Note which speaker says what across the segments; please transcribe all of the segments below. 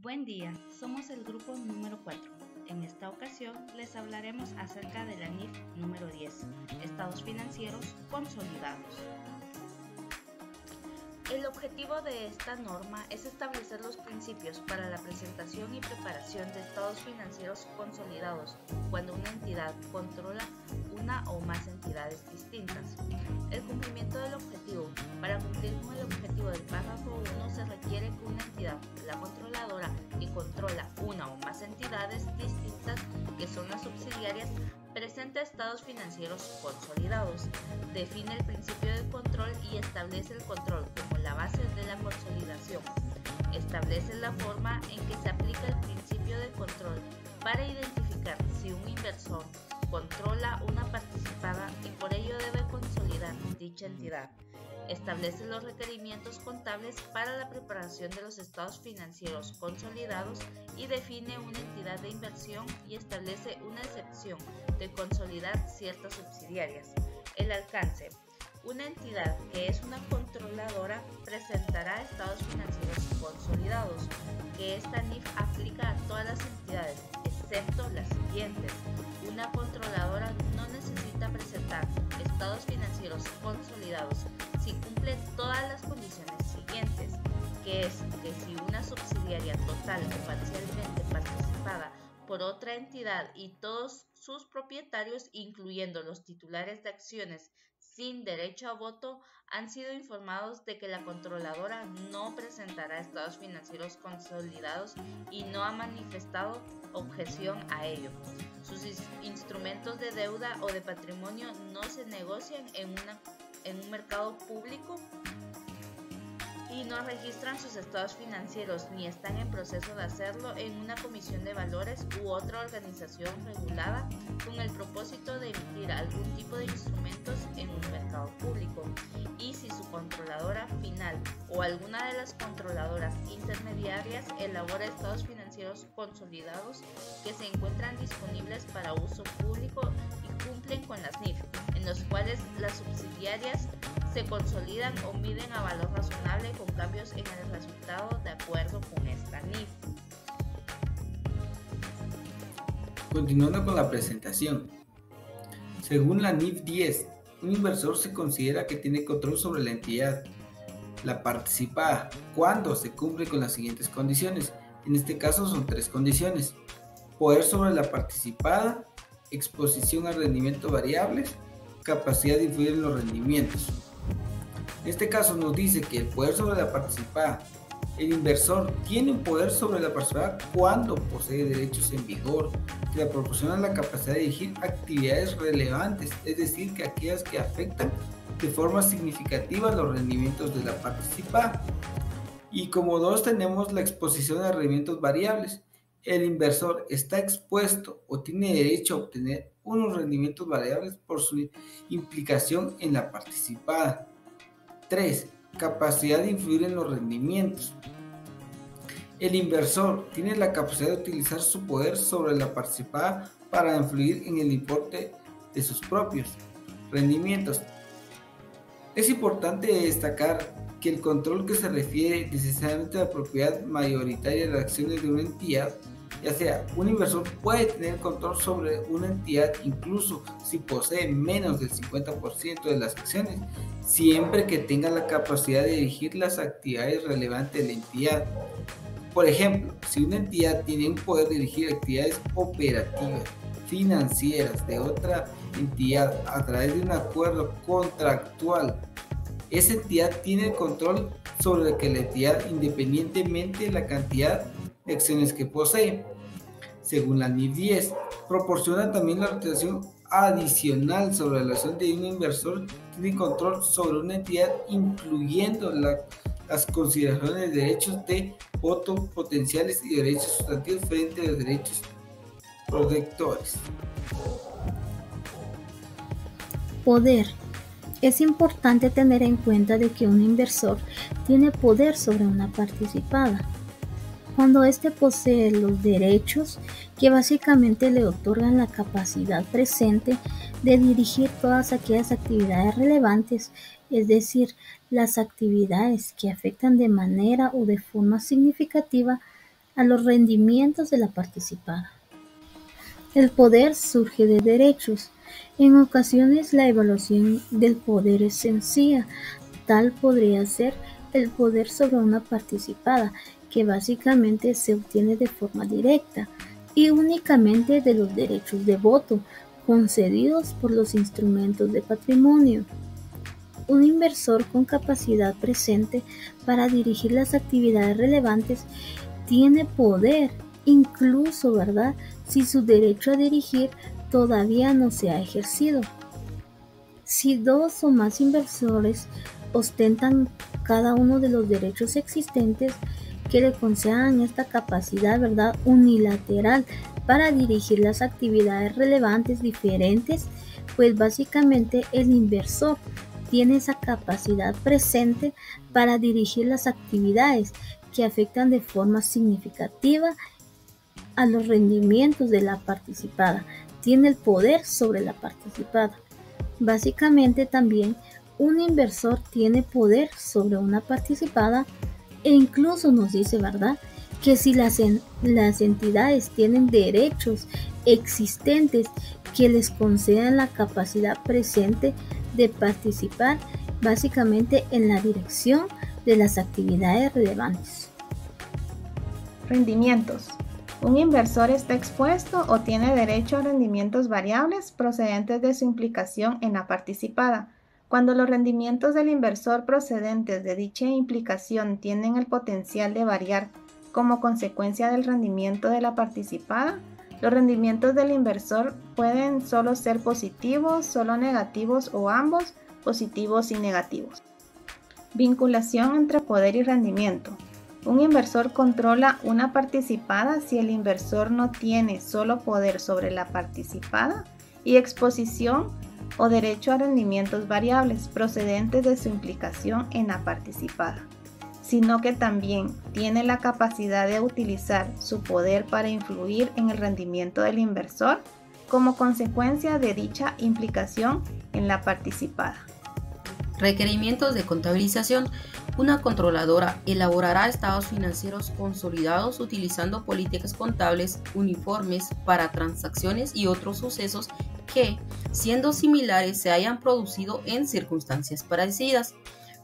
Speaker 1: Buen día, somos el grupo número 4. En esta ocasión les hablaremos acerca de la NIF número 10, Estados Financieros Consolidados. El objetivo de esta norma es establecer los principios para la presentación y preparación de estados financieros consolidados cuando una entidad controla una o más entidades distintas. El cumplimiento del objetivo. Para cumplir con el objetivo del párrafo 1 se requiere que una entidad, la controladora, que controla una o más entidades distintas que son las subsidiarias, presenta estados financieros consolidados, define el principio de control y establece el control como la base de la consolidación. Establece la forma en que se aplica el principio de control para identificar si un inversor controla una participada y por ello debe consolidar dicha entidad. Establece los requerimientos contables para la preparación de los estados financieros consolidados y define una entidad de inversión y establece una excepción de consolidar ciertas subsidiarias. El alcance. Una entidad que es una controladora presentará estados financieros consolidados, que esta NIF aplica a todas las entidades, excepto las siguientes. Una controladora no necesita presentar estados financieros consolidados si cumple todas las condiciones siguientes, que es que si una subsidiaria total o parcialmente participada por otra entidad y todos sus propietarios, incluyendo los titulares de acciones sin derecho a voto, han sido informados de que la controladora no presentará estados financieros consolidados y no ha manifestado objeción a ello. Sus instrumentos de deuda o de patrimonio no se negocian en un mercado público y no registran sus estados financieros ni están en proceso de hacerlo en una comisión de valores u otra organización regulada con el propósito de emitir algún tipo de instrumentos en un mercado público. Y si su controladora final o alguna de las controladoras intermediarias elabora estados financieros consolidados que se encuentran disponibles para uso público y cumplen con las NIF, en los cuales las subsidiarias se consolidan o miden a valor razonable con cambios en el resultado de acuerdo con esta NIF.
Speaker 2: Continuando con la presentación. Según la NIF 10, un inversor se considera que tiene control sobre la entidad, la participada, cuando se cumple con las siguientes condiciones. En este caso son 3 condiciones: poder sobre la participada, exposición a rendimientos variables, capacidad de influir en los rendimientos. En este caso nos dice que el poder sobre la participada, el inversor tiene un poder sobre la participada cuando posee derechos en vigor que le proporcionan la capacidad de dirigir actividades relevantes, es decir, que aquellas que afectan de forma significativa los rendimientos de la participada. Y como 2 tenemos la exposición a rendimientos variables. El inversor está expuesto o tiene derecho a obtener unos rendimientos variables por su implicación en la participada. 3. Capacidad de influir en los rendimientos. El inversor tiene la capacidad de utilizar su poder sobre la participada para influir en el importe de sus propios rendimientos. Es importante destacar que el control que se refiere necesariamente a la propiedad mayoritaria de las acciones de una entidad, ya sea un inversor puede tener control sobre una entidad incluso si posee menos del 50% de las acciones, siempre que tenga la capacidad de dirigir las actividades relevantes de la entidad. Por ejemplo, si una entidad tiene un poder de dirigir actividades operativas, financieras de otra entidad a través de un acuerdo contractual, esa entidad tiene el control sobre la entidad independientemente de la cantidad de acciones que posee. Según la NIF 10, proporciona también la representación adicional sobre la relación de un inversor tiene control sobre una entidad, incluyendo las consideraciones de derechos de voto potenciales y derechos sustantivos frente a los derechos protectores.
Speaker 3: Poder. Es importante tener en cuenta de que un inversor tiene poder sobre una participada cuando éste posee los derechos que básicamente le otorgan la capacidad presente de dirigir todas aquellas actividades relevantes, es decir, las actividades que afectan de manera o de forma significativa a los rendimientos de la participada. El poder surge de derechos. En ocasiones la evaluación del poder es sencilla. Tal podría ser el poder sobre una participada, que básicamente se obtiene de forma directa y únicamente de los derechos de voto concedidos por los instrumentos de patrimonio. Un inversor con capacidad presente para dirigir las actividades relevantes tiene poder, incluso, ¿verdad?, si su derecho a dirigir todavía no se ha ejercido. Si dos o más inversores ostentan cada uno de los derechos existentes que le concedan esta capacidad, ¿verdad?, unilateral para dirigir las actividades relevantes diferentes, pues básicamente el inversor tiene esa capacidad presente para dirigir las actividades que afectan de forma significativa a los rendimientos de la participada. Tiene el poder sobre la participada. Básicamente también un inversor tiene poder sobre una participada e incluso nos dice, ¿verdad?, que si las entidades tienen derechos existentes que les concedan la capacidad presente de participar básicamente en la dirección de las actividades relevantes.
Speaker 4: Rendimientos. Un inversor está expuesto o tiene derecho a rendimientos variables procedentes de su implicación en la participada. Cuando los rendimientos del inversor procedentes de dicha implicación tienen el potencial de variar como consecuencia del rendimiento de la participada, los rendimientos del inversor pueden solo ser positivos, solo negativos o ambos, positivos y negativos. Vinculación entre poder y rendimiento. Un inversor controla una participada si el inversor no tiene solo poder sobre la participada y exposición o derecho a rendimientos variables procedentes de su implicación en la participada, sino que también tiene la capacidad de utilizar su poder para influir en el rendimiento del inversor como consecuencia de dicha implicación en la participada.
Speaker 5: Requerimientos de contabilización. Una controladora elaborará estados financieros consolidados utilizando políticas contables uniformes para transacciones y otros sucesos que, siendo similares, se hayan producido en circunstancias parecidas.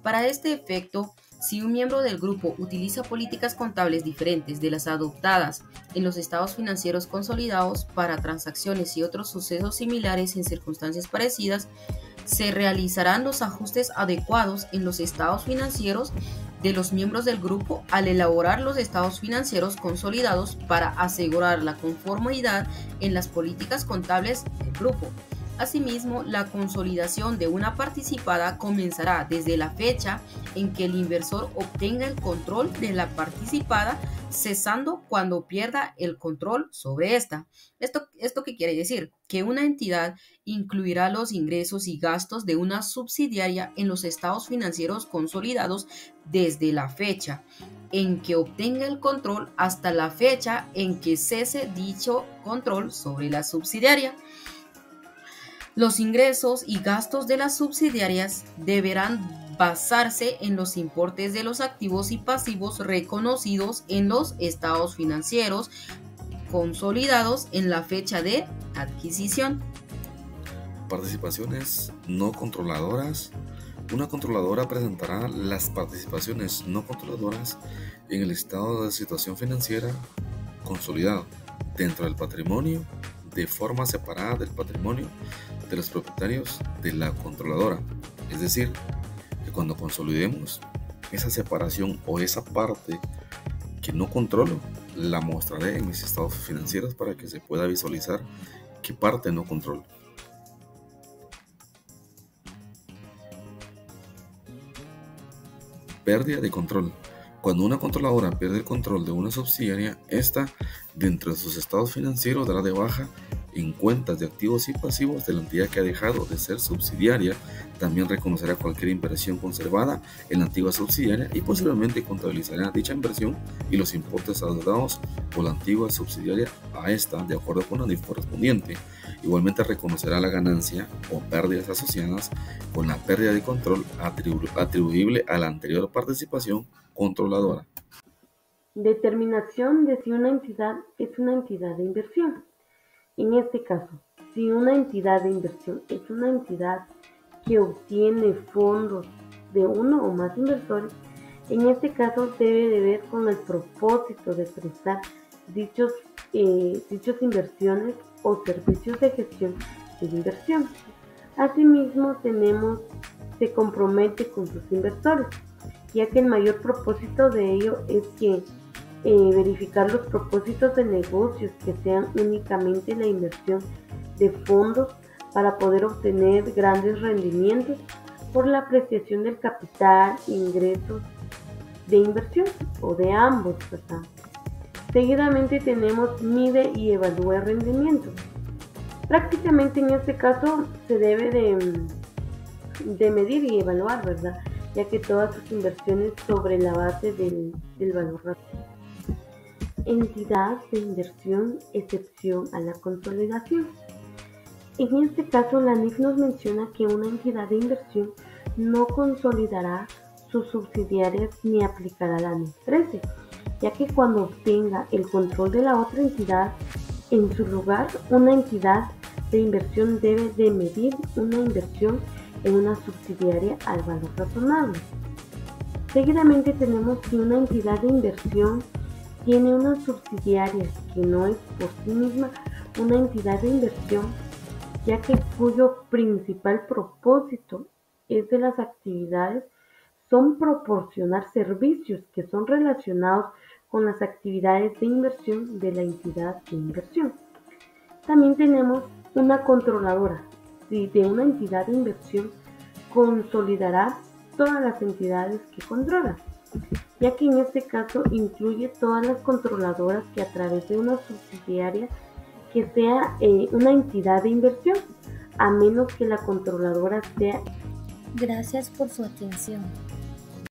Speaker 5: Para este efecto, si un miembro del grupo utiliza políticas contables diferentes de las adoptadas en los estados financieros consolidados para transacciones y otros sucesos similares en circunstancias parecidas, se realizarán los ajustes adecuados en los estados financieros de los miembros del grupo al elaborar los estados financieros consolidados para asegurar la conformidad en las políticas contables del grupo. Asimismo, la consolidación de una participada comenzará desde la fecha en que el inversor obtenga el control de la participada, cesando cuando pierda el control sobre esta. ¿Esto qué quiere decir? Que una entidad incluirá los ingresos y gastos de una subsidiaria en los estados financieros consolidados desde la fecha en que obtenga el control hasta la fecha en que cese dicho control sobre la subsidiaria. Los ingresos y gastos de las subsidiarias deberán basarse en los importes de los activos y pasivos reconocidos en los estados financieros consolidados en la fecha de adquisición.
Speaker 6: Participaciones no controladoras. Una controladora presentará las participaciones no controladoras en el estado de situación financiera consolidado dentro del patrimonio de forma separada del patrimonio de los propietarios de la controladora. Es decir, que cuando consolidemos esa separación o esa parte que no controlo, la mostraré en mis estados financieros para que se pueda visualizar qué parte no controlo. Pérdida de control. Cuando una controladora pierde el control de una subsidiaria, esta, dentro de sus estados financieros, dará de baja en cuentas de activos y pasivos de la entidad que ha dejado de ser subsidiaria. También reconocerá cualquier inversión conservada en la antigua subsidiaria y posiblemente contabilizará dicha inversión y los importes adeudados por la antigua subsidiaria a esta de acuerdo con la NIF correspondiente. Igualmente reconocerá la ganancia o pérdidas asociadas con la pérdida de control atribuible a la anterior participación controladora.
Speaker 7: Determinación de si una entidad es una entidad de inversión. En este caso, si una entidad de inversión es una entidad que obtiene fondos de uno o más inversores, en este caso debe de ver con el propósito de prestar dichas inversiones o servicios de gestión de inversión. Asimismo, se compromete con sus inversores, ya que el mayor propósito de ello es que verificar los propósitos de negocios que sean únicamente la inversión de fondos para poder obtener grandes rendimientos por la apreciación del capital, ingresos de inversión o de ambos, ¿verdad? Seguidamente tenemos mide y evalúa el rendimiento. Prácticamente en este caso se debe de medir y evaluar, ¿verdad? Ya que todas sus inversiones sobre la base del valor razonable. Entidad de inversión, excepción a la consolidación. En este caso, la NIF nos menciona que una entidad de inversión no consolidará sus subsidiarias ni aplicará la NIF 13, ya que cuando obtenga el control de la otra entidad, en su lugar, una entidad de inversión debe de medir una inversión en una subsidiaria al valor razonable. Seguidamente tenemos que una entidad de inversión tiene una subsidiaria que no es por sí misma una entidad de inversión, ya que cuyo principal propósito es de las actividades son proporcionar servicios que son relacionados con las actividades de inversión de la entidad de inversión. También tenemos una controladora de una entidad de inversión consolidará todas las entidades que controla, ya que en este caso incluye todas las controladoras que a través de una subsidiaria que sea una entidad de inversión, a menos que la controladora sea.
Speaker 3: Gracias por su atención.